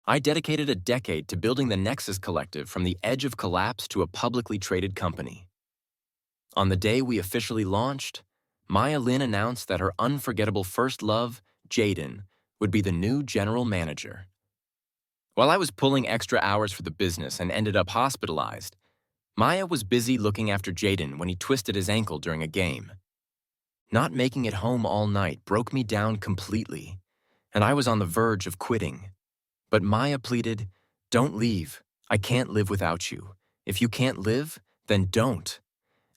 I dedicated a decade to building the Nexus Collective from the edge of collapse to a publicly traded company. On the day we officially launched, Maya Lin announced that her unforgettable first love, Jaden, would be the new general manager. While I was pulling extra hours for the business and ended up hospitalized, Maya was busy looking after Jaden when he twisted his ankle during a game. Not making it home all night broke me down completely, and I was on the verge of quitting. But Maya pleaded, "Don't leave. I can't live without you. If you can't live, then don't."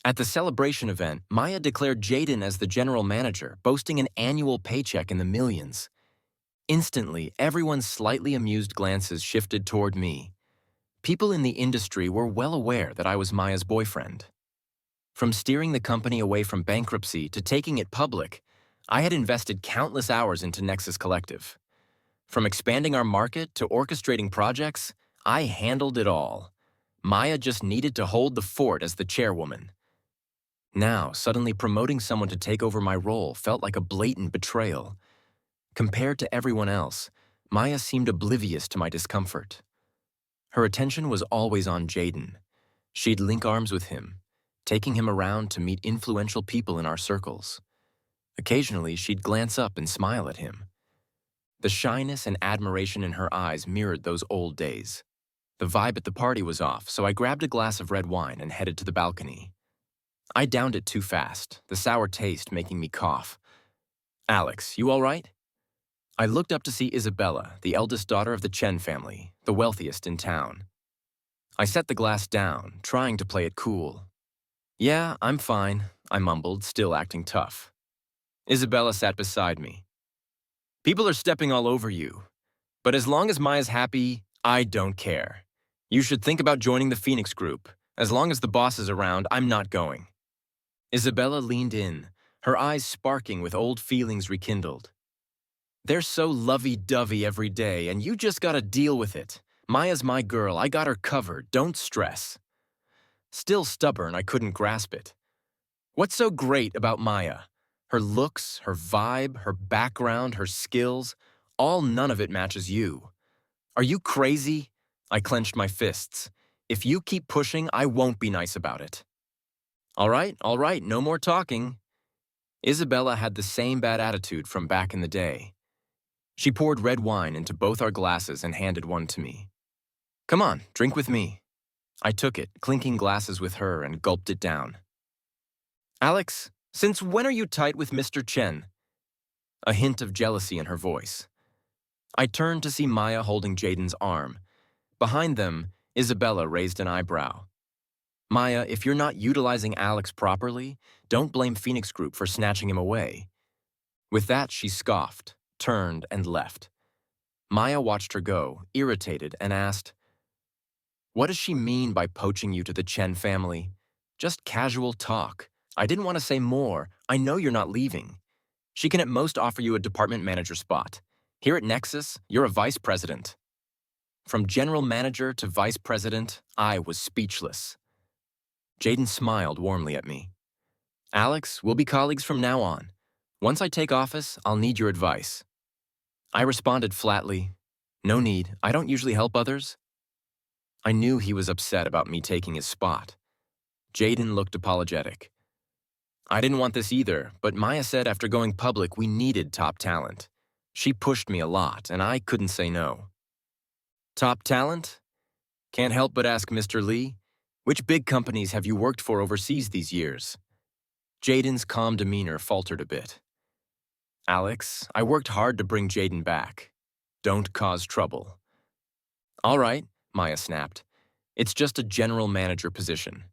At the celebration event, Maya declared Jaden as the general manager, boasting an annual paycheck in the millions. Instantly, everyone's slightly amused glances shifted toward me. People in the industry were well aware that I was Maya's boyfriend. From steering the company away from bankruptcy to taking it public, I had invested countless hours into Nexus Collective. From expanding our market to orchestrating projects, I handled it all. Maya just needed to hold the fort as the chairwoman. Now, suddenly promoting someone to take over my role felt like a blatant betrayal. Compared to everyone else, Maya seemed oblivious to my discomfort. Her attention was always on Jaden. She'd link arms with him, taking him around to meet influential people in our circles. Occasionally, she'd glance up and smile at him. The shyness and admiration in her eyes mirrored those old days. The vibe at the party was off, so I grabbed a glass of red wine and headed to the balcony. I downed it too fast, the sour taste making me cough. "Alex, you all right?" I looked up to see Isabella, the eldest daughter of the Chen family, the wealthiest in town. I set the glass down, trying to play it cool. "Yeah, I'm fine," I mumbled, still acting tough. Isabella sat beside me. "People are stepping all over you. But as long as Maya's happy, I don't care. You should think about joining the Phoenix Group. As long as the boss is around, I'm not going." Isabella leaned in, her eyes sparking with old feelings rekindled. "They're so lovey-dovey every day, and you just gotta deal with it. Maya's my girl, I got her covered, don't stress." Still stubborn, I couldn't grasp it. What's so great about Maya? Her looks, her vibe, her background, her skills, none of it matches you. Are you crazy? I clenched my fists. If you keep pushing, I won't be nice about it. All right, no more talking. Isabella had the same bad attitude from back in the day. She poured red wine into both our glasses and handed one to me. "Come on, drink with me." I took it, clinking glasses with her, and gulped it down. "Alex, since when are you tight with Mr. Chen?" A hint of jealousy in her voice. I turned to see Maya holding Jaden's arm. Behind them, Isabella raised an eyebrow. "Maya, if you're not utilizing Alex properly, don't blame Phoenix Group for snatching him away." With that, she scoffed, turned, and left. Maya watched her go, irritated, and asked, "What does she mean by poaching you to the Chen family?" "Just casual talk. I didn't want to say more. I know you're not leaving. She can at most offer you a department manager spot. Here at Nexus, you're a vice president." From general manager to vice president, I was speechless. Jaden smiled warmly at me. "Alex, we'll be colleagues from now on. Once I take office, I'll need your advice." I responded flatly, "No need. I don't usually help others." I knew he was upset about me taking his spot. Jaden looked apologetic. "I didn't want this either, but Maya said after going public we needed top talent. She pushed me a lot, and I couldn't say no." "Top talent? Can't help but ask, Mr. Lee, which big companies have you worked for overseas these years?" Jaden's calm demeanor faltered a bit. "Alex, I worked hard to bring Jaden back. Don't cause trouble." "All right," Maya snapped. "It's just a general manager position.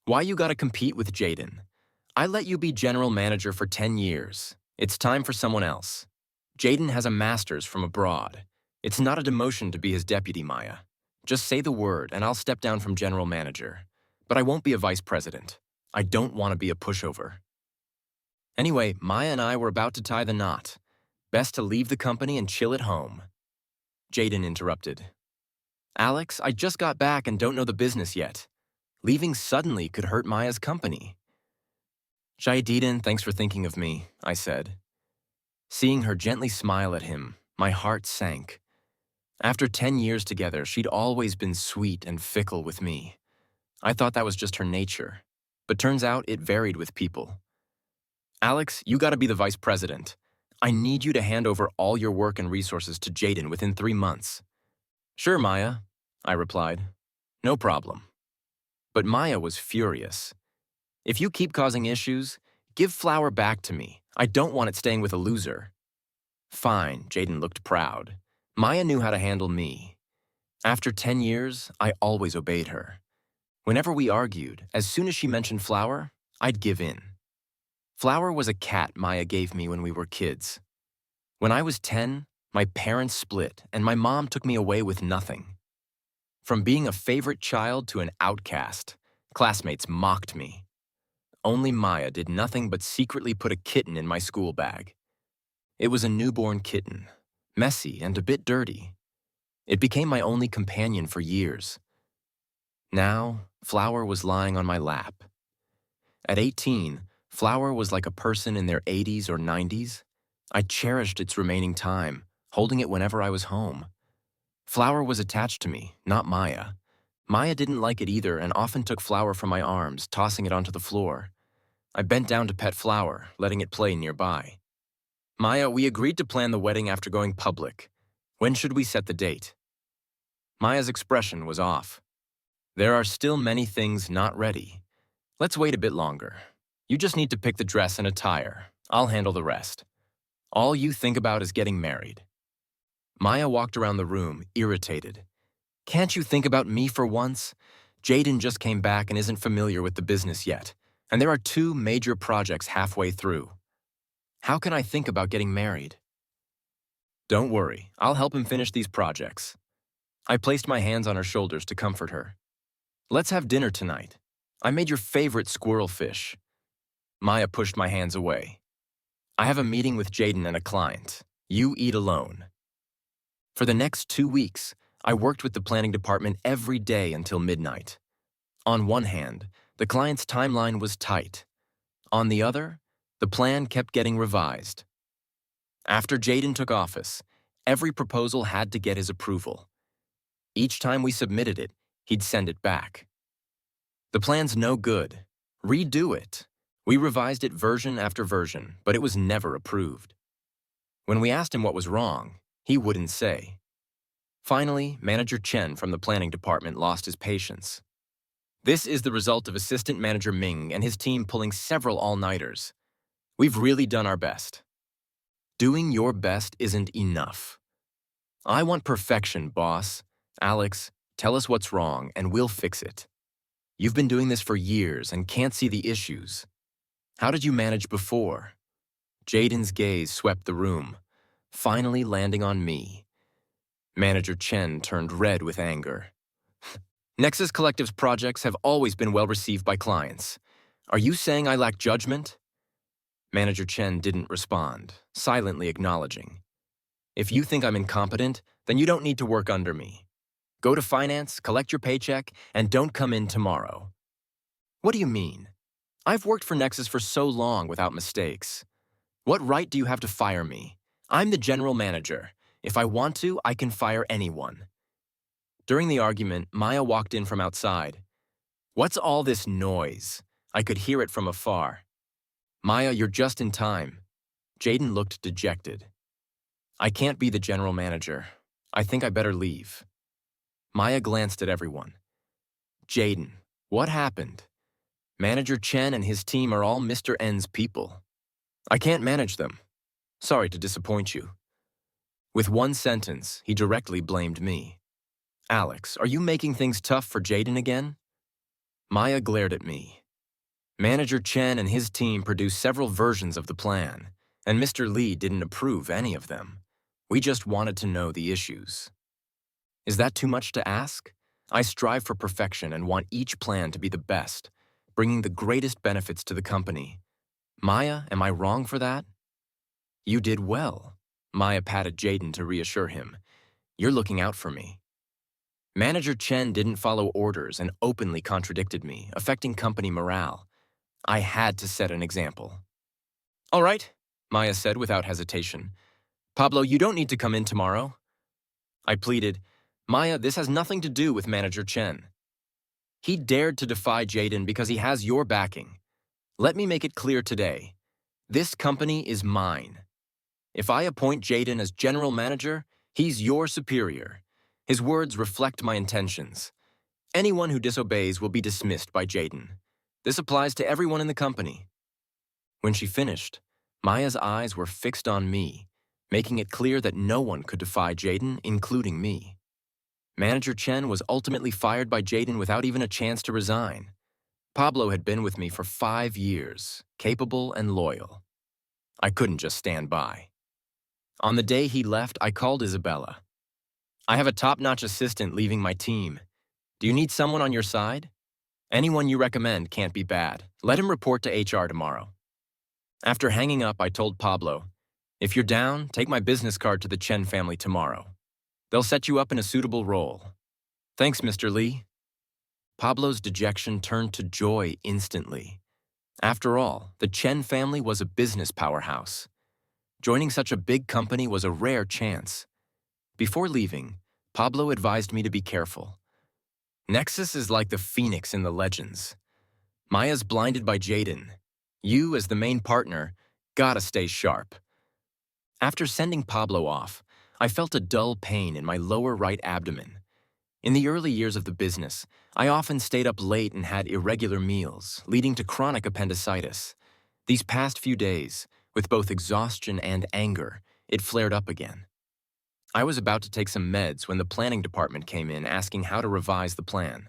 Why you gotta compete with Jaden? I let you be general manager for 10 years. It's time for someone else. Jaden has a master's from abroad. It's not a demotion to be his deputy, Maya. Just say the word and I'll step down from general manager. But I won't be a vice president. I don't want to be a pushover." Anyway, Maya and I were about to tie the knot. Best to leave the company and chill at home. Jaden interrupted. "Alex, I just got back and don't know the business yet. Leaving suddenly could hurt Maya's company." "Jaden, thanks for thinking of me," I said. Seeing her gently smile at him, my heart sank. After 10 years together, she'd always been sweet and fickle with me. I thought that was just her nature, but turns out it varied with people. Alex, you gotta be the vice president. I need you to hand over all your work and resources to Jaden within 3 months. Sure, Maya, I replied. No problem. But Maya was furious. If you keep causing issues, give Flower back to me. I don't want it staying with a loser. Fine, Jaden looked proud. Maya knew how to handle me. After 10 years, I always obeyed her. Whenever we argued, as soon as she mentioned Flower, I'd give in. Flower was a cat Maya gave me when we were kids. When I was 10, my parents split and my mom took me away with nothing. From being a favorite child to an outcast, classmates mocked me. Only Maya did nothing but secretly put a kitten in my school bag. It was a newborn kitten, messy and a bit dirty. It became my only companion for years. Now, Flower was lying on my lap. At 18, Flower was like a person in their 80s or 90s. I cherished its remaining time, holding it whenever I was home. Flower was attached to me, not Maya. Maya didn't like it either and often took Flower from my arms, tossing it onto the floor. I bent down to pet Flower, letting it play nearby. Maya, we agreed to plan the wedding after going public. When should we set the date? Maya's expression was off. There are still many things not ready. Let's wait a bit longer. You just need to pick the dress and attire. I'll handle the rest. All you think about is getting married. Maya walked around the room, irritated. Can't you think about me for once? Jaden just came back and isn't familiar with the business yet, and there are 2 major projects halfway through. How can I think about getting married? Don't worry, I'll help him finish these projects. I placed my hands on her shoulders to comfort her. Let's have dinner tonight. I made your favorite squirrel fish. Maya pushed my hands away. I have a meeting with Jaden and a client. You eat alone. For the next 2 weeks, I worked with the planning department every day until midnight. On one hand, the client's timeline was tight. On the other, the plan kept getting revised. After Jaden took office, every proposal had to get his approval. Each time we submitted it, he'd send it back. The plan's no good. Redo it. We revised it version after version, but it was never approved. When we asked him what was wrong, he wouldn't say. Finally, Manager Chen from the planning department lost his patience. This is the result of Assistant Manager Ming and his team pulling several all-nighters. We've really done our best. Doing your best isn't enough. I want perfection, boss. Alex, tell us what's wrong and we'll fix it. You've been doing this for years and can't see the issues. How did you manage before? Jaden's gaze swept the room, finally landing on me. Manager Chen turned red with anger. Nexus Collective's projects have always been well received by clients. Are you saying I lack judgment? Manager Chen didn't respond, silently acknowledging. If you think I'm incompetent, then you don't need to work under me. Go to finance, collect your paycheck, and don't come in tomorrow. What do you mean? I've worked for Nexus for so long without mistakes. What right do you have to fire me? I'm the general manager. If I want to, I can fire anyone. During the argument, Maya walked in from outside. What's all this noise? I could hear it from afar. Maya, you're just in time. Jaden looked dejected. I can't be the general manager. I think I better leave. Maya glanced at everyone. Jaden, what happened? Manager Chen and his team are all Mr. N's people. I can't manage them. Sorry to disappoint you. With one sentence, he directly blamed me. Alex, are you making things tough for Jaden again? Maya glared at me. Manager Chen and his team produced several versions of the plan, and Mr. Lee didn't approve any of them. We just wanted to know the issues. Is that too much to ask? I strive for perfection and want each plan to be the best, bringing the greatest benefits to the company. Maya, am I wrong for that? You did well. Maya patted Jaden to reassure him. You're looking out for me. Manager Chen didn't follow orders and openly contradicted me, affecting company morale. I had to set an example. All right, Maya said without hesitation. Pablo, you don't need to come in tomorrow. I pleaded, Maya, this has nothing to do with Manager Chen. He dared to defy Jaden because he has your backing. Let me make it clear today. This company is mine. If I appoint Jaden as general manager, he's your superior. His words reflect my intentions. Anyone who disobeys will be dismissed by Jaden. This applies to everyone in the company. When she finished, Maya's eyes were fixed on me, making it clear that no one could defy Jaden, including me. Manager Chen was ultimately fired by Jaden without even a chance to resign. Pablo had been with me for 5 years, capable and loyal. I couldn't just stand by. On the day he left, I called Isabella. I have a top-notch assistant leaving my team. Do you need someone on your side? Anyone you recommend can't be bad. Let him report to HR tomorrow. After hanging up, I told Pablo, if you're down, take my business card to the Chen family tomorrow. They'll set you up in a suitable role. Thanks, Mr. Lee. Pablo's dejection turned to joy instantly. After all, the Chen family was a business powerhouse. Joining such a big company was a rare chance. Before leaving, Pablo advised me to be careful. Nexus is like the phoenix in the legends. Maya's blinded by Jaden. You, as the main partner, gotta stay sharp. After sending Pablo off, I felt a dull pain in my lower right abdomen. In the early years of the business, I often stayed up late and had irregular meals, leading to chronic appendicitis. These past few days, with both exhaustion and anger, it flared up again. I was about to take some meds when the planning department came in asking how to revise the plan.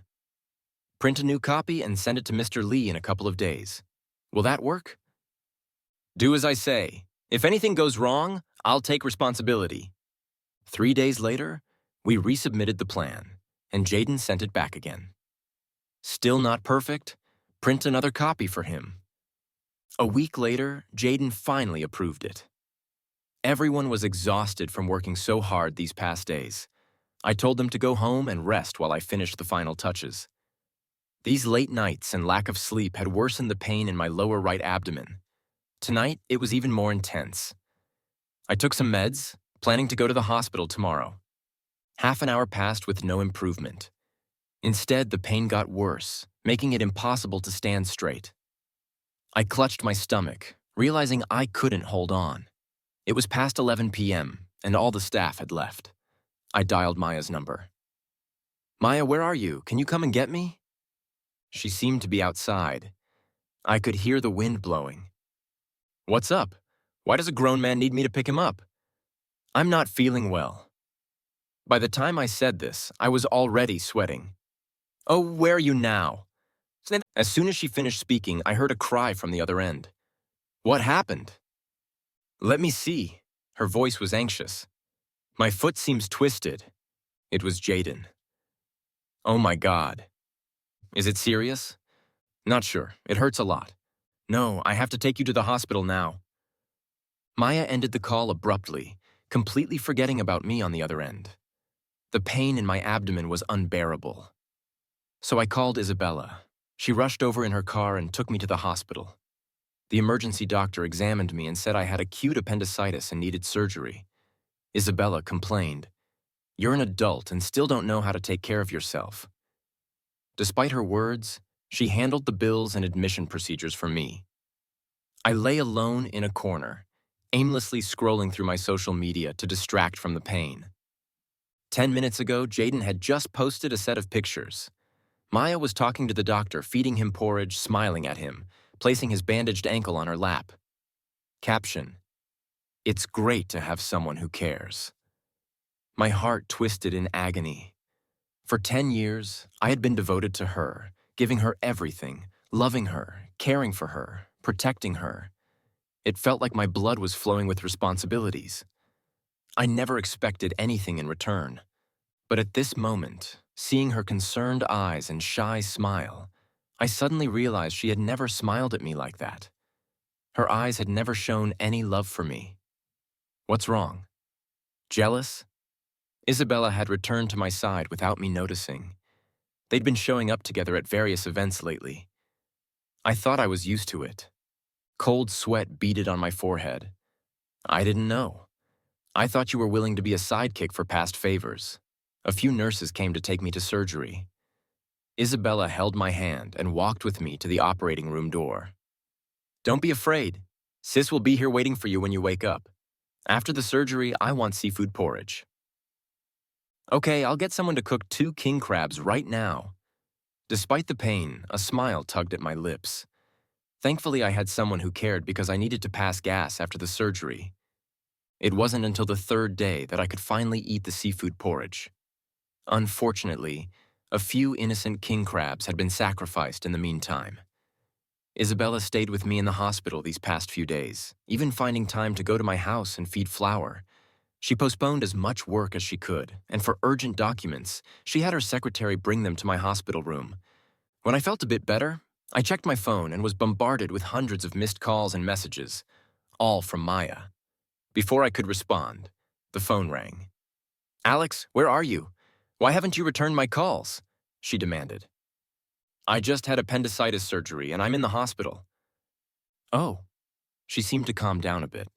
Print a new copy and send it to Mr. Lee in a couple of days. Will that work? Do as I say. If anything goes wrong, I'll take responsibility. 3 days later, we resubmitted the plan, and Jaden sent it back again. Still not perfect? Print another copy for him. A week later, Jaden finally approved it. Everyone was exhausted from working so hard these past days. I told them to go home and rest while I finished the final touches. These late nights and lack of sleep had worsened the pain in my lower right abdomen. Tonight, it was even more intense. I took some meds, planning to go to the hospital tomorrow. Half an hour passed with no improvement. Instead, the pain got worse, making it impossible to stand straight. I clutched my stomach, realizing I couldn't hold on. It was past 11 p.m., and all the staff had left. I dialed Maya's number. Maya, where are you? Can you come and get me? She seemed to be outside. I could hear the wind blowing. What's up? Why does a grown man need me to pick him up? I'm not feeling well. By the time I said this, I was already sweating. Oh, where are you now? As soon as she finished speaking, I heard a cry from the other end. What happened? Let me see. Her voice was anxious. My foot seems twisted. It was Jaden. Oh my God. Is it serious? Not sure. It hurts a lot. No, I have to take you to the hospital now. Maya ended the call abruptly, completely forgetting about me on the other end. The pain in my abdomen was unbearable. So I called Isabella. She rushed over in her car and took me to the hospital. The emergency doctor examined me and said I had acute appendicitis and needed surgery. Isabella complained, "You're an adult and still don't know how to take care of yourself." Despite her words, she handled the bills and admission procedures for me. I lay alone in a corner, aimlessly scrolling through my social media to distract from the pain. 10 minutes ago, Jaden had just posted a set of pictures. Maya was talking to the doctor, feeding him porridge, smiling at him, placing his bandaged ankle on her lap. Caption: It's great to have someone who cares. My heart twisted in agony. For 10 years, I had been devoted to her, giving her everything, loving her, caring for her, protecting her. It felt like my blood was flowing with responsibilities. I never expected anything in return. But at this moment, seeing her concerned eyes and shy smile, I suddenly realized she had never smiled at me like that. Her eyes had never shown any love for me. What's wrong? Jealous? Isabella had returned to my side without me noticing. They'd been showing up together at various events lately. I thought I was used to it. Cold sweat beaded on my forehead. I didn't know. I thought you were willing to be a sidekick for past favors. A few nurses came to take me to surgery. Isabella held my hand and walked with me to the operating room door. Don't be afraid. Sis will be here waiting for you when you wake up. After the surgery, I want seafood porridge. Okay, I'll get someone to cook 2 king crabs right now. Despite the pain, a smile tugged at my lips. Thankfully, I had someone who cared because I needed to pass gas after the surgery. It wasn't until the 3rd day that I could finally eat the seafood porridge. Unfortunately, a few innocent king crabs had been sacrificed in the meantime. Isabella stayed with me in the hospital these past few days, even finding time to go to my house and feed Flower. She postponed as much work as she could, and for urgent documents, she had her secretary bring them to my hospital room. When I felt a bit better, I checked my phone and was bombarded with hundreds of missed calls and messages, all from Maya. Before I could respond, the phone rang. Alex, where are you? Why haven't you returned my calls? She demanded. I just had appendicitis surgery and I'm in the hospital. Oh. She seemed to calm down a bit.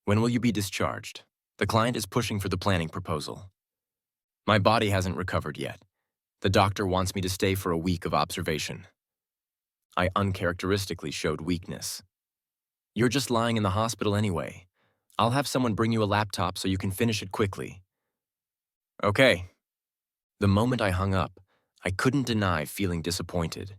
When will you be discharged? The client is pushing for the planning proposal. My body hasn't recovered yet. The doctor wants me to stay for a week of observation. I uncharacteristically showed weakness. You're just lying in the hospital anyway. I'll have someone bring you a laptop so you can finish it quickly. Okay. The moment I hung up, I couldn't deny feeling disappointed.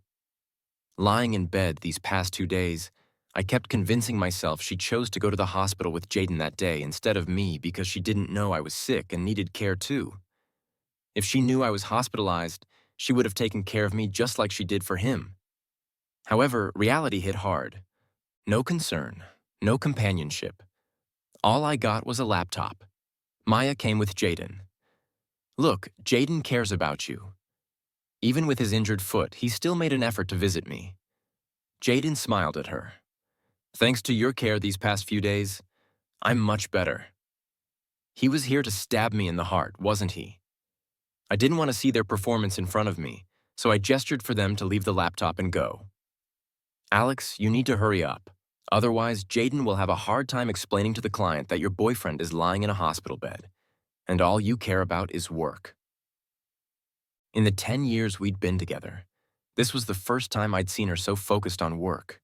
Lying in bed these past 2 days, I kept convincing myself she chose to go to the hospital with Jaden that day instead of me because she didn't know I was sick and needed care too. If she knew I was hospitalized, she would have taken care of me just like she did for him. However, reality hit hard. No concern, no companionship. All I got was a laptop. Maya came with Jaden. Look, Jaden cares about you. Even with his injured foot, he still made an effort to visit me. Jaden smiled at her. Thanks to your care these past few days, I'm much better. He was here to stab me in the heart, wasn't he? I didn't want to see their performance in front of me, so I gestured for them to leave the laptop and go. Alex, you need to hurry up. Otherwise, Jaden will have a hard time explaining to the client that your boyfriend is lying in a hospital bed, and all you care about is work. In the 10 years we'd been together, this was the first time I'd seen her so focused on work.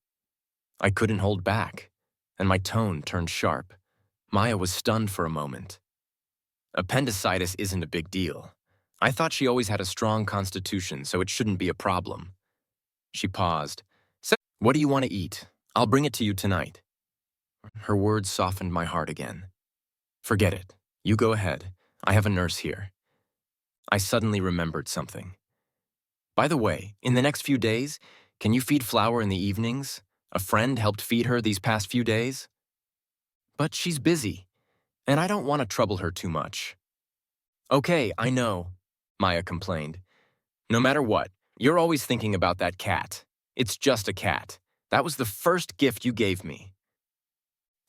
I couldn't hold back, and my tone turned sharp. Maya was stunned for a moment. Appendicitis isn't a big deal. I thought she always had a strong constitution, so it shouldn't be a problem. She paused. What do you want to eat? I'll bring it to you tonight. Her words softened my heart again. Forget it. You go ahead. I have a nurse here. I suddenly remembered something. By the way, in the next few days, can you feed Flower in the evenings? A friend helped feed her these past few days. But she's busy, and I don't want to trouble her too much. Okay, I know, Maya complained. No matter what, you're always thinking about that cat. It's just a cat. That was the first gift you gave me.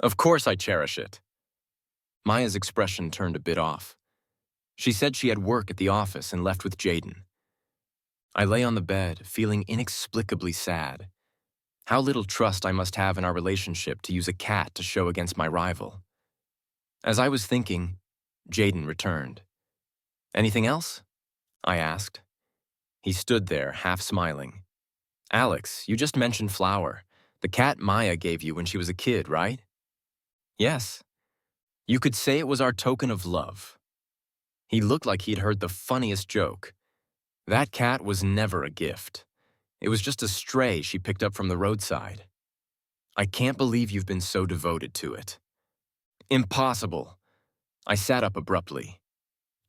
Of course I cherish it. Maya's expression turned a bit off. She said she had work at the office and left with Jaden. I lay on the bed, feeling inexplicably sad. How little trust I must have in our relationship to use a cat to show against my rival. As I was thinking, Jaden returned. Anything else? I asked. He stood there, half smiling. Alex, you just mentioned Flower, the cat Maya gave you when she was a kid, right? Yes. You could say it was our token of love. He looked like he'd heard the funniest joke. That cat was never a gift. It was just a stray she picked up from the roadside. I can't believe you've been so devoted to it. Impossible. I sat up abruptly.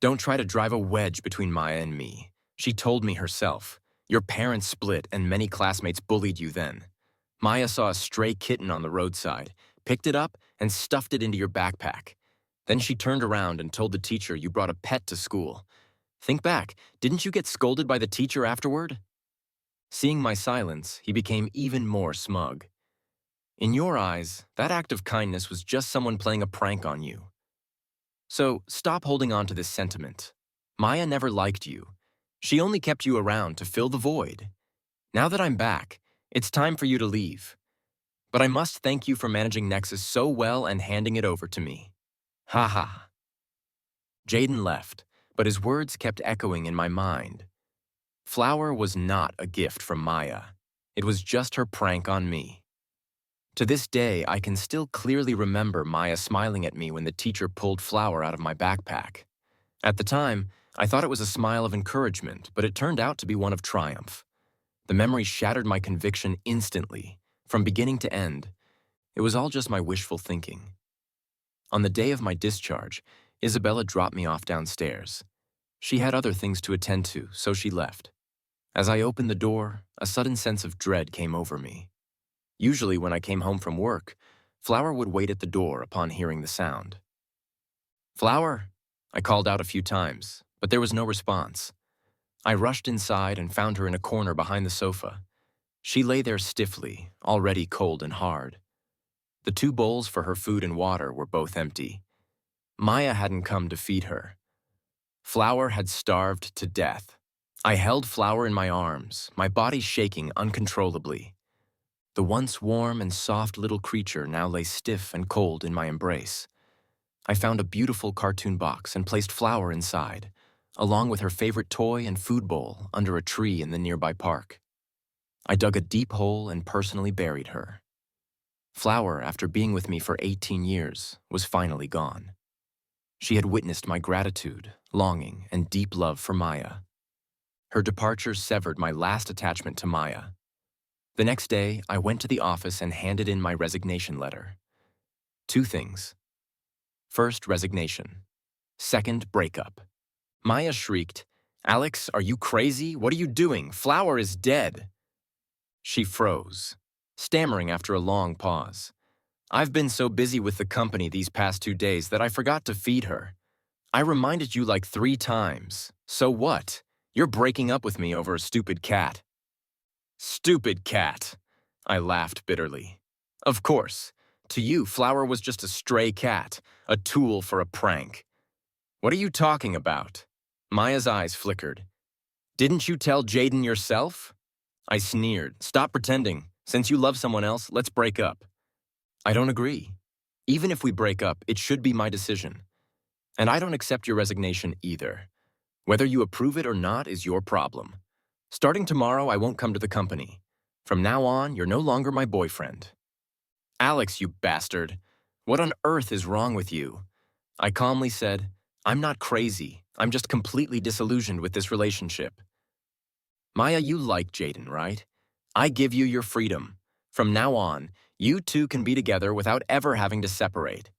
Don't try to drive a wedge between Maya and me. She told me herself. Your parents split and many classmates bullied you then. Maya saw a stray kitten on the roadside, picked it up, and stuffed it into your backpack. Then she turned around and told the teacher you brought a pet to school. Think back, didn't you get scolded by the teacher afterward? Seeing my silence, he became even more smug. In your eyes, that act of kindness was just someone playing a prank on you. So stop holding on to this sentiment. Maya never liked you. She only kept you around to fill the void. Now that I'm back, it's time for you to leave. But I must thank you for managing Nexus so well and handing it over to me. Ha ha. Jaden left, but his words kept echoing in my mind. Flower was not a gift from Maya. It was just her prank on me. To this day, I can still clearly remember Maya smiling at me when the teacher pulled Flower out of my backpack. At the time, I thought it was a smile of encouragement, but it turned out to be one of triumph. The memory shattered my conviction instantly, from beginning to end. It was all just my wishful thinking. On the day of my discharge, Isabella dropped me off downstairs. She had other things to attend to, so she left. As I opened the door, a sudden sense of dread came over me. Usually when I came home from work, Flower would wait at the door upon hearing the sound. "Flower!" I called out a few times, but there was no response. I rushed inside and found her in a corner behind the sofa. She lay there stiffly, already cold and hard. The two bowls for her food and water were both empty. Maya hadn't come to feed her. Flower had starved to death. I held Flower in my arms, my body shaking uncontrollably. The once warm and soft little creature now lay stiff and cold in my embrace. I found a beautiful cartoon box and placed Flower inside, along with her favorite toy and food bowl under a tree in the nearby park. I dug a deep hole and personally buried her. Flower, after being with me for 18 years, was finally gone. She had witnessed my gratitude, longing, and deep love for Maya. Her departure severed my last attachment to Maya. The next day, I went to the office and handed in my resignation letter. 2 things. First, resignation. Second, breakup. Maya shrieked, "Alex, are you crazy? What are you doing? Flower is dead." She froze, stammering after a long pause. "I've been so busy with the company these past 2 days that I forgot to feed her. I reminded you like 3 times. So what? You're breaking up with me over a stupid cat." "Stupid cat," I laughed bitterly. "Of course. To you, Flower was just a stray cat, a tool for a prank. What are you talking about?" Maya's eyes flickered. "Didn't you tell Jaden yourself?" I sneered. "Stop pretending. Since you love someone else, let's break up." "I don't agree. Even if we break up, it should be my decision. And I don't accept your resignation either. Whether you approve it or not is your problem. Starting tomorrow, I won't come to the company. From now on, you're no longer my boyfriend." "Alex, you bastard. What on earth is wrong with you?" I calmly said, "I'm not crazy. I'm just completely disillusioned with this relationship." "Maya, you like Jaden, right? I give you your freedom. From now on, you two can be together without ever having to separate.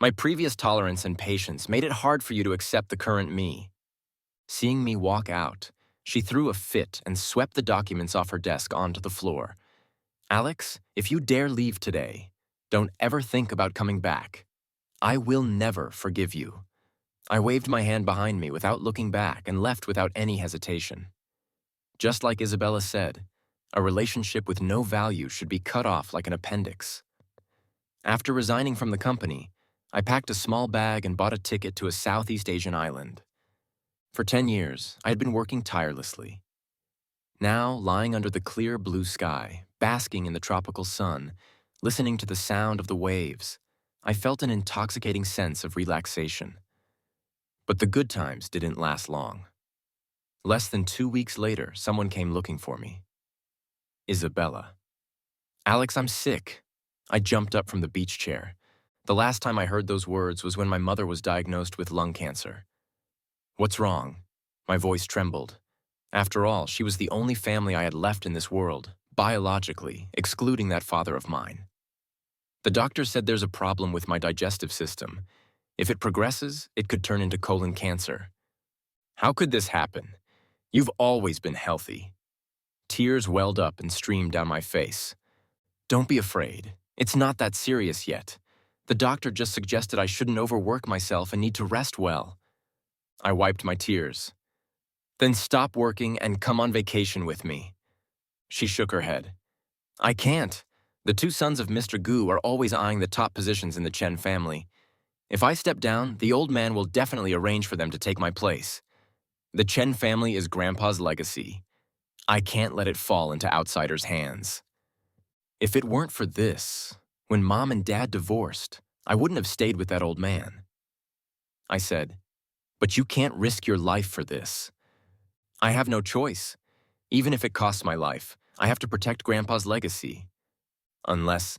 My previous tolerance and patience made it hard for you to accept the current me." Seeing me walk out, she threw a fit and swept the documents off her desk onto the floor. "Alex, if you dare leave today, don't ever think about coming back. I will never forgive you." I waved my hand behind me without looking back and left without any hesitation. Just like Isabella said, a relationship with no value should be cut off like an appendix. After resigning from the company, I packed a small bag and bought a ticket to a Southeast Asian island. For 10 years, I had been working tirelessly. Now, lying under the clear blue sky, basking in the tropical sun, listening to the sound of the waves, I felt an intoxicating sense of relaxation. But the good times didn't last long. Less than 2 weeks later, someone came looking for me. Isabella. "Alex, I'm sick." I jumped up from the beach chair. The last time I heard those words was when my mother was diagnosed with lung cancer. "What's wrong?" My voice trembled. After all, she was the only family I had left in this world, biologically, excluding that father of mine. "The doctor said there's a problem with my digestive system. If it progresses, it could turn into colon cancer." "How could this happen? You've always been healthy." Tears welled up and streamed down my face. "Don't be afraid. It's not that serious yet. The doctor just suggested I shouldn't overwork myself and need to rest well." I wiped my tears. "Then stop working and come on vacation with me." She shook her head. "I can't. The 2 sons of Mr. Gu are always eyeing the top positions in the Chen family. If I step down, the old man will definitely arrange for them to take my place. The Chen family is Grandpa's legacy. I can't let it fall into outsiders' hands. If it weren't for this, when Mom and Dad divorced, I wouldn't have stayed with that old man. I said, "But you can't risk your life for this." "I have no choice. Even if it costs my life, I have to protect Grandpa's legacy. Unless—"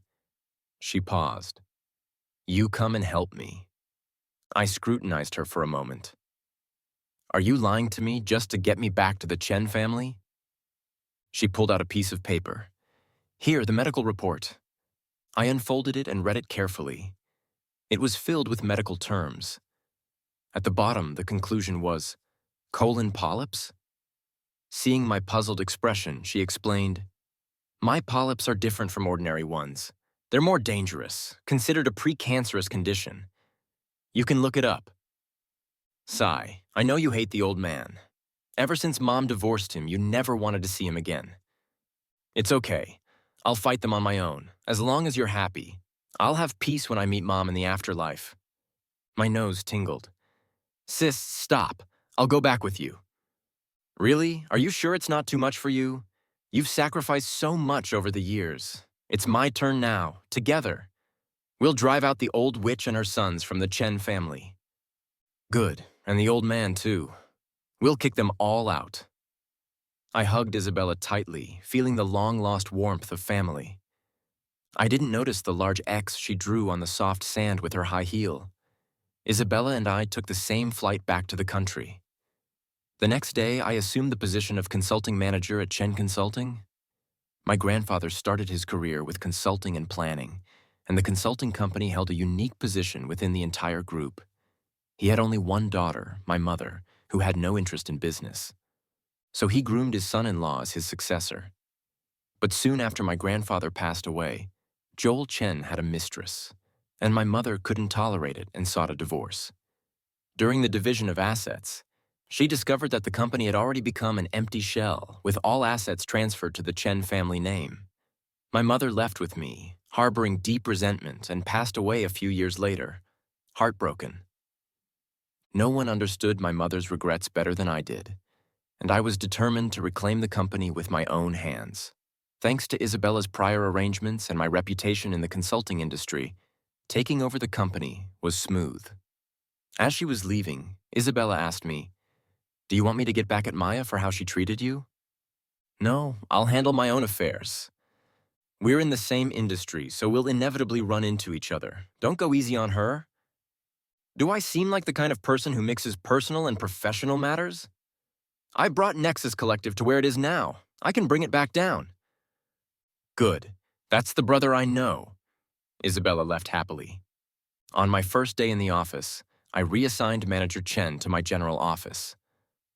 She paused. "You come and help me." I scrutinized her for a moment. "Are you lying to me just to get me back to the Chen family?" She pulled out a piece of paper. "Here, the medical report." I unfolded it and read it carefully. It was filled with medical terms. At the bottom, the conclusion was, "colon polyps?" Seeing my puzzled expression, she explained, "My polyps are different from ordinary ones. They're more dangerous, considered a precancerous condition. You can look it up." Sigh, I know you hate the old man. Ever since Mom divorced him, you never wanted to see him again. It's okay. I'll fight them on my own, as long as you're happy. I'll have peace when I meet Mom in the afterlife. My nose tingled. Sis, stop. I'll go back with you. Really? Are you sure it's not too much for you? You've sacrificed so much over the years. It's my turn now, together. We'll drive out the old witch and her sons from the Chen family. Good, and the old man too. We'll kick them all out. I hugged Isabella tightly, feeling the long-lost warmth of family. I didn't notice the large X she drew on the soft sand with her high heel. Isabella and I took the same flight back to the country. The next day, I assumed the position of consulting manager at Chen Consulting. My grandfather started his career with consulting and planning, and the consulting company held a unique position within the entire group. He had only one daughter, my mother, who had no interest in business. So he groomed his son-in-law as his successor. But soon after my grandfather passed away, Joel Chen had a mistress, and my mother couldn't tolerate it and sought a divorce. During the division of assets, she discovered that the company had already become an empty shell, with all assets transferred to the Chen family name. My mother left with me, harboring deep resentment, and passed away a few years later, heartbroken. No one understood my mother's regrets better than I did, and I was determined to reclaim the company with my own hands. Thanks to Isabella's prior arrangements and my reputation in the consulting industry, taking over the company was smooth. As she was leaving, Isabella asked me, "Do you want me to get back at Maya for how she treated you?" "No, I'll handle my own affairs. We're in the same industry, so we'll inevitably run into each other. Don't go easy on her." Do I seem like the kind of person who mixes personal and professional matters? I brought Nexus Collective to where it is now. I can bring it back down. Good. That's the brother I know. Isabella left happily. On my first day in the office, I reassigned Manager Chen to my general office.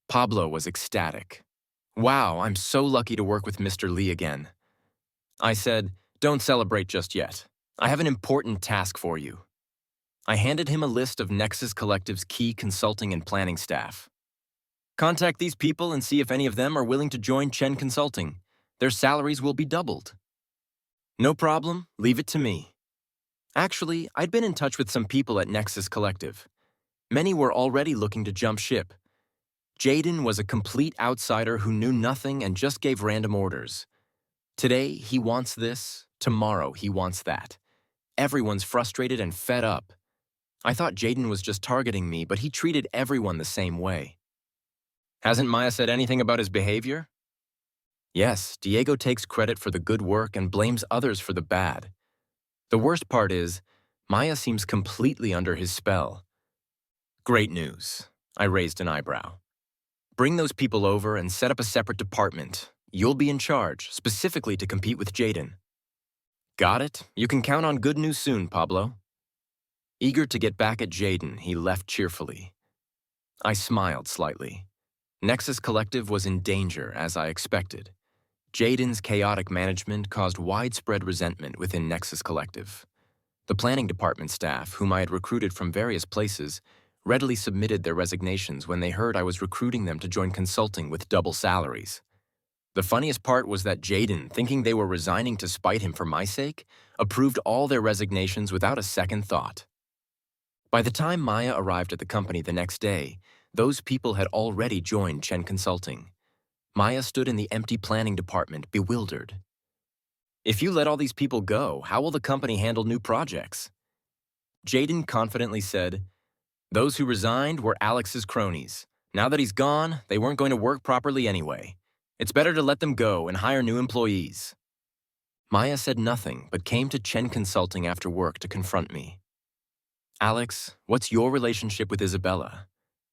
Pablo was ecstatic. "Wow, I'm so lucky to work with Mr. Lee again." I said, "Don't celebrate just yet. I have an important task for you." I handed him a list of Nexus Collective's key consulting and planning staff. "Contact these people and see if any of them are willing to join Chen Consulting. Their salaries will be doubled." "No problem, leave it to me." Actually, I'd been in touch with some people at Nexus Collective. Many were already looking to jump ship. Jaden was a complete outsider who knew nothing and just gave random orders. Today, he wants this. Tomorrow, he wants that. Everyone's frustrated and fed up. I thought Jaden was just targeting me, but he treated everyone the same way. Hasn't Maya said anything about his behavior? Yes, Diego takes credit for the good work and blames others for the bad. The worst part is, Maya seems completely under his spell. Great news. I raised an eyebrow. Bring those people over and set up a separate department. You'll be in charge, specifically to compete with Jaden. Got it. You can count on good news soon, Pablo. Eager to get back at Jaden, he left cheerfully. I smiled slightly. Nexus Collective was in danger, as I expected. Jaden's chaotic management caused widespread resentment within Nexus Collective. The planning department staff, whom I had recruited from various places, readily submitted their resignations when they heard I was recruiting them to join consulting with double salaries. The funniest part was that Jaden, thinking they were resigning to spite him for my sake, approved all their resignations without a second thought. By the time Maya arrived at the company the next day, those people had already joined Chen Consulting. Maya stood in the empty planning department, bewildered. If you let all these people go, how will the company handle new projects? Jaden confidently said, Those who resigned were Alex's cronies. Now that he's gone, they weren't going to work properly anyway. It's better to let them go and hire new employees. Maya said nothing, but came to Chen Consulting after work to confront me. Alex, what's your relationship with Isabella?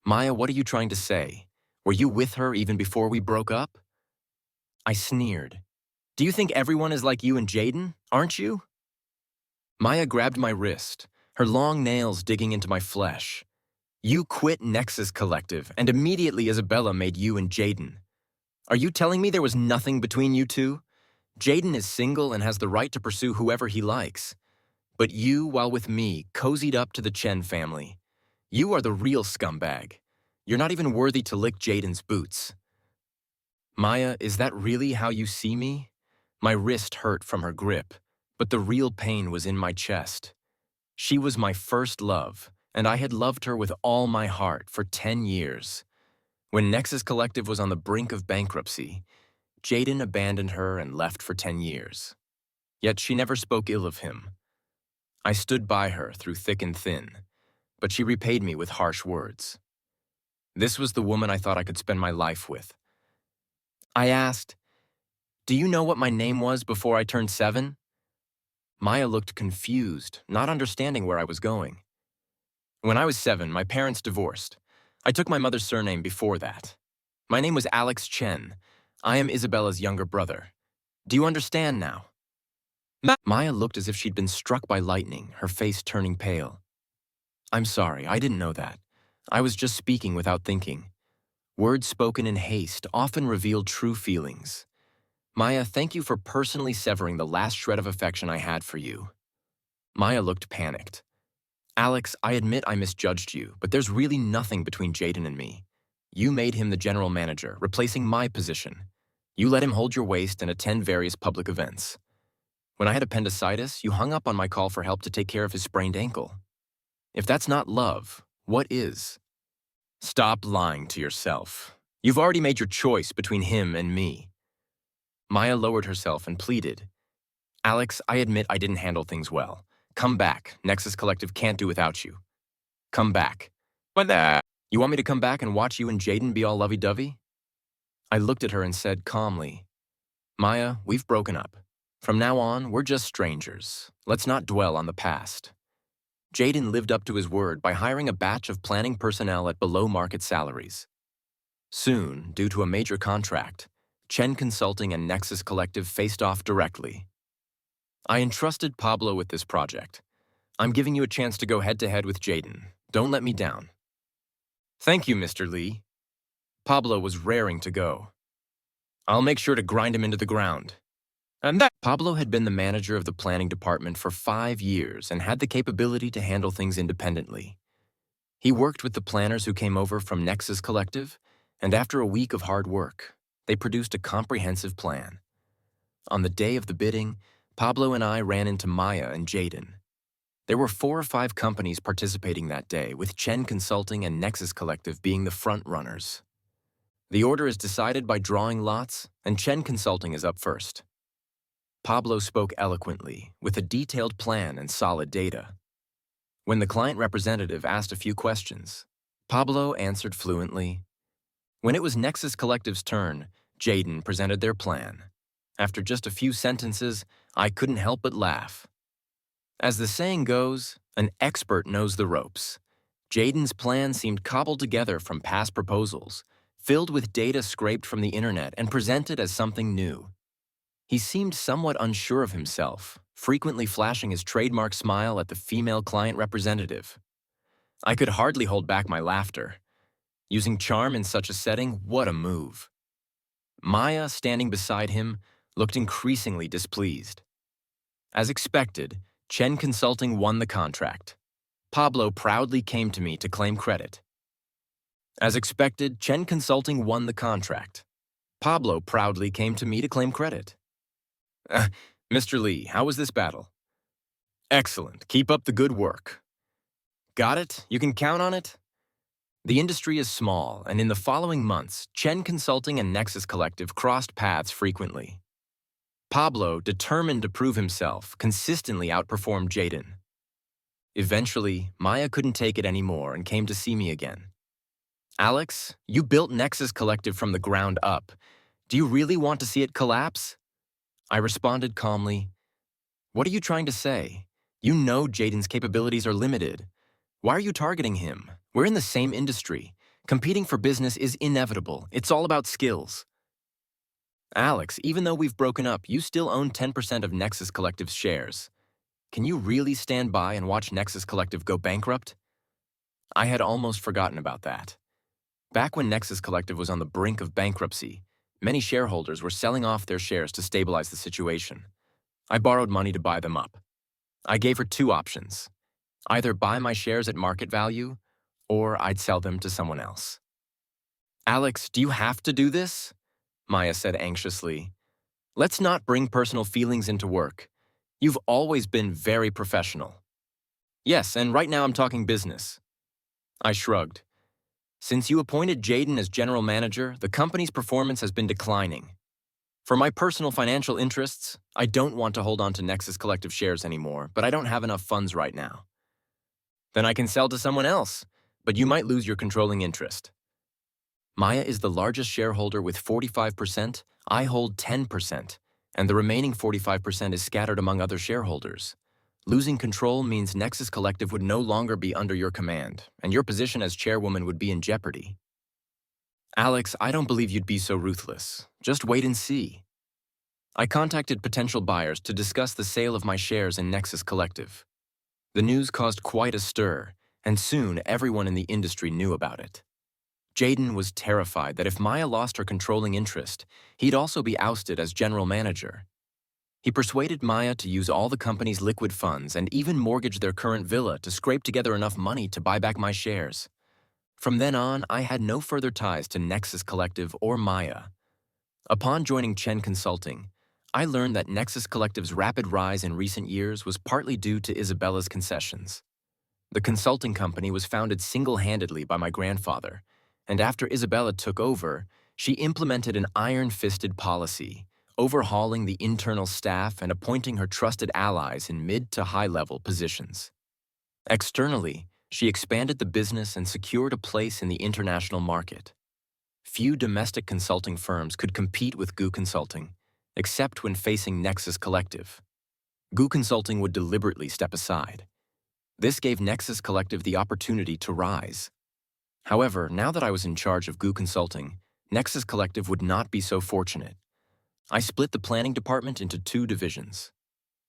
Maya, what are you trying to say? Were you with her even before we broke up? I sneered. Do you think everyone is like you and Jaden, aren't you? Maya grabbed my wrist, her long nails digging into my flesh. You quit Nexus Collective, and immediately Isabella made you and Jaden. Are you telling me there was nothing between you two? Jaden is single and has the right to pursue whoever he likes. But you, while with me, cozied up to the Chen family. You are the real scumbag. You're not even worthy to lick Jaden's boots. Maya, is that really how you see me? My wrist hurt from her grip, but the real pain was in my chest. She was my first love, and I had loved her with all my heart for 10 years. When Nexus Collective was on the brink of bankruptcy, Jaden abandoned her and left for 10 years. Yet she never spoke ill of him. I stood by her through thick and thin, but she repaid me with harsh words. This was the woman I thought I could spend my life with. I asked, "Do you know what my name was before I turned 7? Maya looked confused, not understanding where I was going. When I was 7, my parents divorced. I took my mother's surname before that. My name was Alex Chen. I am Isabella's younger brother. Do you understand now?" Maya looked as if she'd been struck by lightning, her face turning pale. I'm sorry, I didn't know that. I was just speaking without thinking. Words spoken in haste often reveal true feelings. Maya, thank you for personally severing the last shred of affection I had for you. Maya looked panicked. Alex, I admit I misjudged you, but there's really nothing between Jaden and me. You made him the general manager, replacing my position. You let him hold your waist and attend various public events. When I had appendicitis, you hung up on my call for help to take care of his sprained ankle. If that's not love, what is? Stop lying to yourself. You've already made your choice between him and me. Maya lowered herself and pleaded. Alex, I admit I didn't handle things well. Come back. Nexus Collective can't do without you. Come back. What the? You want me to come back and watch you and Jaden be all lovey-dovey? I looked at her and said calmly, Maya, we've broken up. From now on, we're just strangers. Let's not dwell on the past. Jaden lived up to his word by hiring a batch of planning personnel at below-market salaries. Soon, due to a major contract, Chen Consulting and Nexus Collective faced off directly. I entrusted Pablo with this project. I'm giving you a chance to go head-to-head with Jaden. Don't let me down. Thank you, Mr. Lee. Pablo was raring to go. I'll make sure to grind him into the ground. And that Pablo had been the manager of the planning department for 5 years and had the capability to handle things independently. He worked with the planners who came over from Nexus Collective, and after a week of hard work, they produced a comprehensive plan. On the day of the bidding, Pablo and I ran into Maya and Jaden. There were 4 or 5 companies participating that day, with Chen Consulting and Nexus Collective being the front runners. The order is decided by drawing lots, and Chen Consulting is up first. Pablo spoke eloquently, with a detailed plan and solid data. When the client representative asked a few questions, Pablo answered fluently. When it was Nexus Collective's turn, Jaden presented their plan. After just a few sentences, I couldn't help but laugh. As the saying goes, an expert knows the ropes. Jaden's plan seemed cobbled together from past proposals, filled with data scraped from the internet and presented as something new. He seemed somewhat unsure of himself, frequently flashing his trademark smile at the female client representative. I could hardly hold back my laughter. Using charm in such a setting, what a move. Maya, standing beside him, looked increasingly displeased. As expected, Chen Consulting won the contract. Pablo proudly came to me to claim credit. As expected, Chen Consulting won the contract. Pablo proudly came to me to claim credit. Mr. Lee, how was this battle? Excellent. Keep up the good work. Got it? You can count on it? The industry is small, and in the following months, Chen Consulting and Nexus Collective crossed paths frequently. Pablo, determined to prove himself, consistently outperformed Jaden. Eventually, Maya couldn't take it anymore and came to see me again. Alex, you built Nexus Collective from the ground up. Do you really want to see it collapse? I responded calmly, what are you trying to say? You know Jaden's capabilities are limited. Why are you targeting him? We're in the same industry. Competing for business is inevitable. It's all about skills. Alex, even though we've broken up, you still own 10% of Nexus Collective's shares. Can you really stand by and watch Nexus Collective go bankrupt? I had almost forgotten about that. Back when Nexus Collective was on the brink of bankruptcy, many shareholders were selling off their shares to stabilize the situation. I borrowed money to buy them up. I gave her two options. Either buy my shares at market value, or I'd sell them to someone else. Alex, do you have to do this? Maya said anxiously. Let's not bring personal feelings into work. You've always been very professional. Yes, and right now I'm talking business. I shrugged. Since you appointed Jaden as general manager, the company's performance has been declining. For my personal financial interests, I don't want to hold on to Nexus Collective shares anymore, but I don't have enough funds right now. Then I can sell to someone else, but you might lose your controlling interest. Maya is the largest shareholder with 45%, I hold 10%, and the remaining 45% is scattered among other shareholders. Losing control means Nexus Collective would no longer be under your command, and your position as chairwoman would be in jeopardy. Alex, I don't believe you'd be so ruthless. Just wait and see. I contacted potential buyers to discuss the sale of my shares in Nexus Collective. The news caused quite a stir, and soon everyone in the industry knew about it. Jaden was terrified that if Maya lost her controlling interest, he'd also be ousted as general manager. He persuaded Maya to use all the company's liquid funds and even mortgage their current villa to scrape together enough money to buy back my shares. From then on, I had no further ties to Nexus Collective or Maya. Upon joining Chen Consulting, I learned that Nexus Collective's rapid rise in recent years was partly due to Isabella's concessions. The consulting company was founded single-handedly by my grandfather, and after Isabella took over, she implemented an iron-fisted policy, overhauling the internal staff and appointing her trusted allies in mid to high-level positions. Externally, she expanded the business and secured a place in the international market. Few domestic consulting firms could compete with GU Consulting, except when facing Nexus Collective. GU Consulting would deliberately step aside. This gave Nexus Collective the opportunity to rise. However, now that I was in charge of GU Consulting, Nexus Collective would not be so fortunate. I split the planning department into two divisions.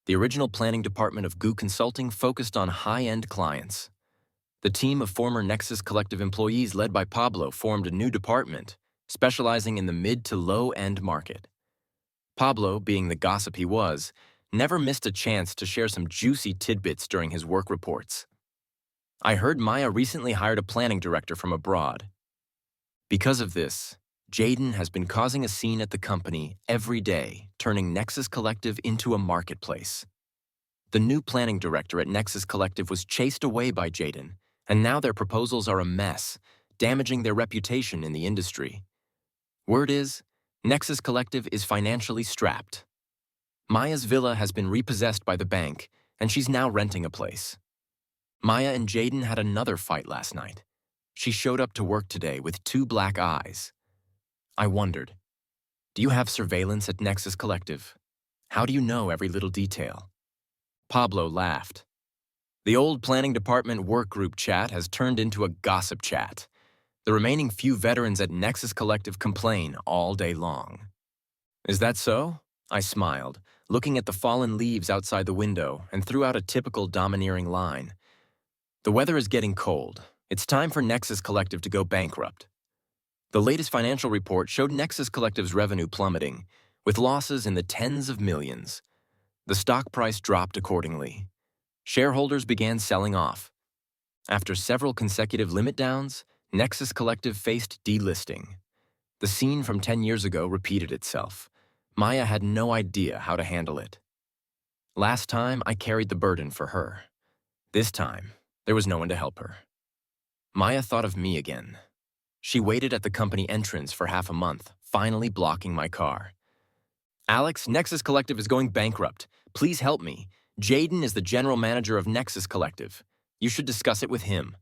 The original planning department of GU Consulting focused on high-end clients. The team of former Nexus Collective employees led by Pablo formed a new department, specializing in the mid to low-end market. Pablo, being the gossip he was, never missed a chance to share some juicy tidbits during his work reports. I heard Maya recently hired a planning director from abroad. Because of this, Jaden has been causing a scene at the company every day, turning Nexus Collective into a marketplace. The new planning director at Nexus Collective was chased away by Jaden, and now their proposals are a mess, damaging their reputation in the industry. Word is, Nexus Collective is financially strapped. Maya's villa has been repossessed by the bank, and she's now renting a place. Maya and Jaden had another fight last night. She showed up to work today with 2 black eyes. I wondered, do you have surveillance at Nexus Collective? How do you know every little detail? Pablo laughed. The old planning department work group chat has turned into a gossip chat. The remaining few veterans at Nexus Collective complain all day long. Is that so? I smiled, looking at the fallen leaves outside the window, and threw out a typical domineering line. The weather is getting cold. It's time for Nexus Collective to go bankrupt. The latest financial report showed Nexus Collective's revenue plummeting, with losses in the tens of millions. The stock price dropped accordingly. Shareholders began selling off. After several consecutive limit downs, Nexus Collective faced delisting. The scene from 10 years ago repeated itself. Maya had no idea how to handle it. Last time, I carried the burden for her. This time, there was no one to help her. Maya thought of me again. She waited at the company entrance for half a month, finally blocking my car. Alex, Nexus Collective is going bankrupt. Please help me. Jaden is the general manager of Nexus Collective. You should discuss it with him.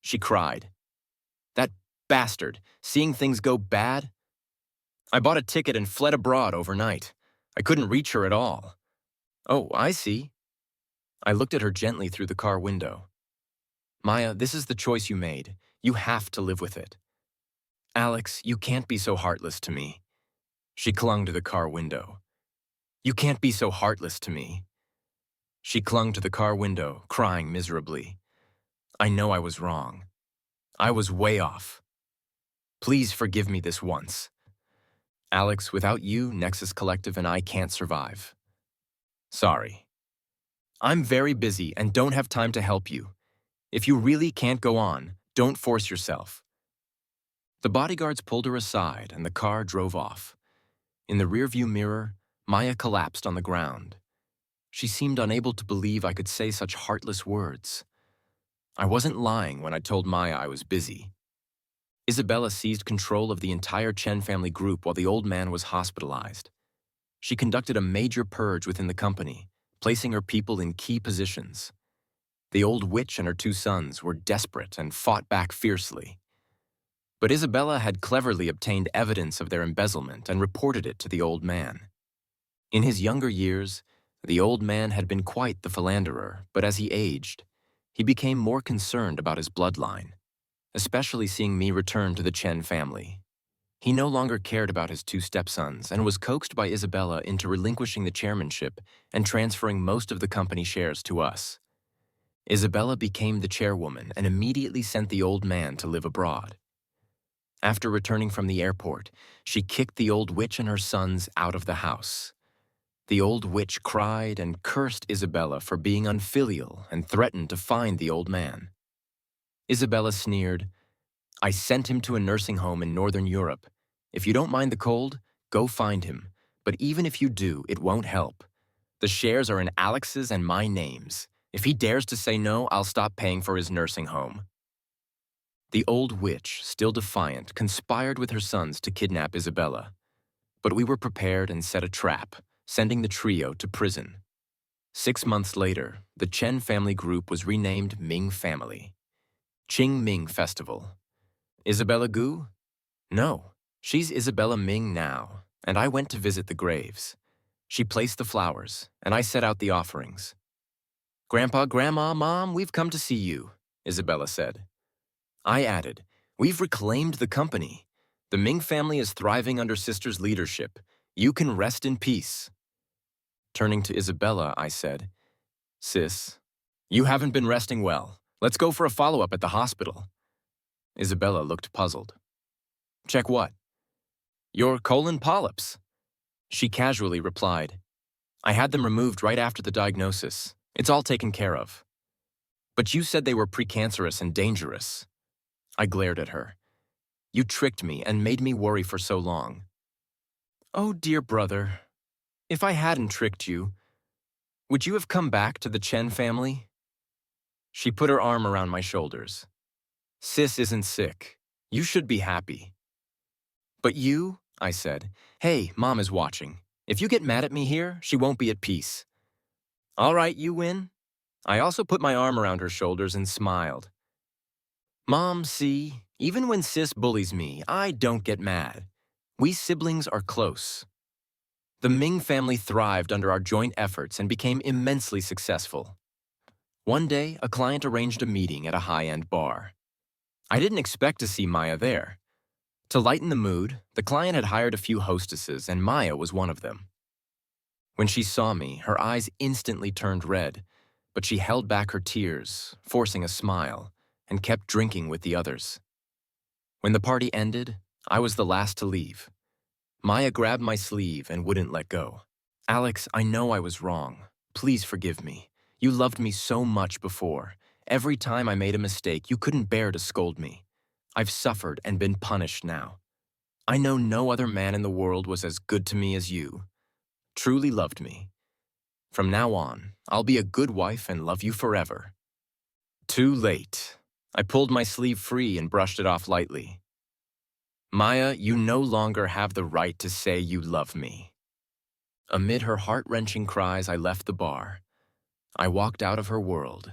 She cried. That bastard, seeing things go bad? I bought a ticket and fled abroad overnight. I couldn't reach her at all. Oh, I see. I looked at her gently through the car window. Maya, this is the choice you made. You have to live with it. Alex, you can't be so heartless to me. She clung to the car window. You can't be so heartless to me. She clung to the car window, crying miserably. I know I was wrong. I was way off. Please forgive me this once. Alex, without you, Nexus Collective and I can't survive. Sorry. I'm very busy and don't have time to help you. If you really can't go on, don't force yourself. The bodyguards pulled her aside and the car drove off. In the rearview mirror, Maya collapsed on the ground. She seemed unable to believe I could say such heartless words. I wasn't lying when I told Maya I was busy. Isabella seized control of the entire Chen family group while the old man was hospitalized. She conducted a major purge within the company, placing her people in key positions. The old witch and her two sons were desperate and fought back fiercely. But Isabella had cleverly obtained evidence of their embezzlement and reported it to the old man. In his younger years, the old man had been quite the philanderer, but as he aged, he became more concerned about his bloodline, especially seeing me return to the Chen family. He no longer cared about his two stepsons and was coaxed by Isabella into relinquishing the chairmanship and transferring most of the company shares to us. Isabella became the chairwoman and immediately sent the old man to live abroad. After returning from the airport, she kicked the old witch and her sons out of the house. The old witch cried and cursed Isabella for being unfilial and threatened to find the old man. Isabella sneered, I sent him to a nursing home in Northern Europe. If you don't mind the cold, go find him. But even if you do, it won't help. The shares are in Alex's and my names. If he dares to say no, I'll stop paying for his nursing home. The old witch, still defiant, conspired with her sons to kidnap Isabella. But we were prepared and set a trap, sending the trio to prison. 6 months later, the Chen family group was renamed Ming Family. Qing Ming Festival. Isabella Gu? No, she's Isabella Ming now, and I went to visit the graves. She placed the flowers, and I set out the offerings. Grandpa, Grandma, Mom, we've come to see you, Isabella said. I added, we've reclaimed the company. The Ming family is thriving under Sister's leadership. You can rest in peace. Turning to Isabella, I said, Sis, you haven't been resting well. Let's go for a follow-up at the hospital. Isabella looked puzzled. Check what? Your colon polyps. She casually replied, I had them removed right after the diagnosis. It's all taken care of. But you said they were precancerous and dangerous. I glared at her. You tricked me and made me worry for so long. Oh, dear brother, if I hadn't tricked you, would you have come back to the Chen family? She put her arm around my shoulders. Sis isn't sick. You should be happy. But you, I said, hey, Mom is watching. If you get mad at me here, she won't be at peace. All right, you win. I also put my arm around her shoulders and smiled. Mom, see, even when Sis bullies me, I don't get mad. We siblings are close. The Ming family thrived under our joint efforts and became immensely successful. One day, a client arranged a meeting at a high-end bar. I didn't expect to see Maya there. To lighten the mood, the client had hired a few hostesses, and Maya was one of them. When she saw me, her eyes instantly turned red, but she held back her tears, forcing a smile, and kept drinking with the others. When the party ended, I was the last to leave. Maya grabbed my sleeve and wouldn't let go. Alex, I know I was wrong. Please forgive me. You loved me so much before. Every time I made a mistake, you couldn't bear to scold me. I've suffered and been punished now. I know no other man in the world was as good to me as you. Truly loved me. From now on, I'll be a good wife and love you forever. Too late. I pulled my sleeve free and brushed it off lightly. Maya, you no longer have the right to say you love me. Amid her heart-wrenching cries, I left the bar. I walked out of her world,